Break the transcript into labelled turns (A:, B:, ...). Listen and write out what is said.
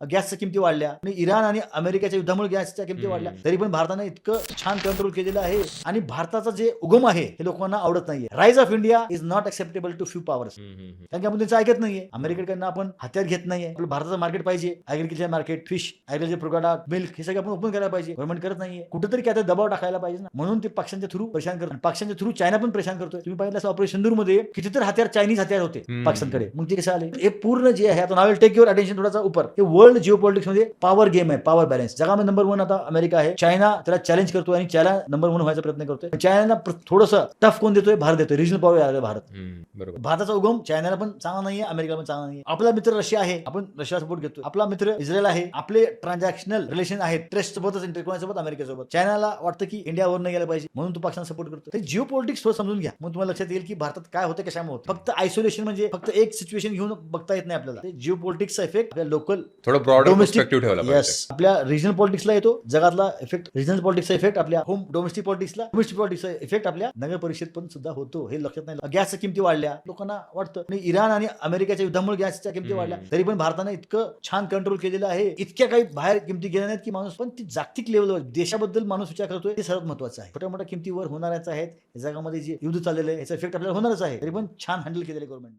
A: गॅसच्या किमती वाढल्या आणि इराण आणि अमेरिकेच्या युद्धामुळे गॅसच्या किमती वाढल्या, तरी पण भारताने इतकं छान कंट्रोल केलेलं आहे. आणि भारताचा जे उगम आहे हे लोकांना आवडत नाहीये. Rise of India is not acceptable to few powers. कारण की आपण त्यांचं ऐकत नाहीये. अमेरिकेकडनं आपण हत्यार घेत नाहीये. आपलं भारताचं मार्केट पाहिजे, agriculture market, fish, agriculture product, milk, हे सगळं आपण ओपन करायला पाहिजे. गव्हर्नमेंट करत नाहीये. कुठेतरी काय दबाव टाकायला पाहिजे ना. म्हणून ते पक्षांच्या थ्रू परेशान करतात. पक्षांच्या थ्रू चायना पण परेशान करतोय. तुम्ही पाहिलं असं ऑपरेशन सिंदूर मध्ये कितीतरी हत्यार, चायनीज हत्यार होते पाकिस्तानकडे. मग ते कसं आले? हे पूर्ण जे आहे, आता नाव टेक युअर अटेन्शन थोडासा ऊपर, हे वर्ल्ड जिओपॉलिटिक्स मध्ये पॉवर गेम आहे, पॉवर बॅलन्स. जगामध्ये नंबर 1 आता अमेरिका आहे. चायना त्याला चॅलेंज करतोय आणि चायना नंबर 1 व्हायचा प्रयत्न करतोय. चायनाला थोडंसं टफ कोण देतोय? भारत देतोय. रिजनल पॉवर आहे भारत.
B: बरोबर.
A: भारताचा उगम चायनाला पण चांगला नाहीये, अमेरिकाला पण चांगला नाहीये. आपला मित्र रशिया आहे, आपण रशिया सपोर्ट घेतोय. आपला मित्र इस्रायल आहे. आपले ट्रान्झॅक्शनल रिलेशन आहेत, ट्रस्ट सोबतच, इंटरकोणासोबत, अमेरिकेसोबत. चायनाला वाटतं की इंडियावर नाही गेलं पाहिजे, म्हणून तो पाकिस्तान सपोर्ट करतो. ते जिओ पॉलिटिक्स थोडं समजून घ्या, मग तुम्हाला लक्षात येईल की भारतात काय होतं, कशामुळे होतं. फक्त आयसोलेशन म्हणजे फक्त एक सिच्युएशन घेऊन बघता येत नाही आपल्याला. ते जिओ पॉलिटिक्सचा इफेक्ट आपल्या लोकल,
B: थोडं ब्रॉडर पर्स्पेक्टिव्ह ठेवला पाहिजे.
A: येस, आपल्या रिजनल पॉलिटिक्सला येतो, जगातला इफेक्ट रिजनल पॉलिटिक्सचा इफेक्ट आपल्या होम डोमेस्टिक पॉलिटिक्सला, डोमेस्टिक पॉलिटिक्सचा इफेक्ट आपल्या नगर परिषद पण सुद्धा होतो. हे लक्षात नाही. गॅसच्या किमती वाढल्या, लोकांना वाटतं. आणि इराण आणि अमेरिकेच्या युद्धामुळे गॅसच्या किमती वाढल्या, तरी पण भारताने इतकं छान कंट्रोल केलेलं आहे. इतक्या काही बाहेर किमती गेल्या नाहीत की माणूस, पण ती जागतिक लेवलवर देशाबद्दल माणूस विचार करतोय, ते सर्वात महत्वाचं आहे. छोट्या मोठ्या किमतीवर होणारच आहेत. जगामध्ये जे युद्ध चाललेलं आहे याचा इफेक्ट आपल्याला होणारच आहे, तरी पण छान हँडल केलेलं गव्हर्नमेंट.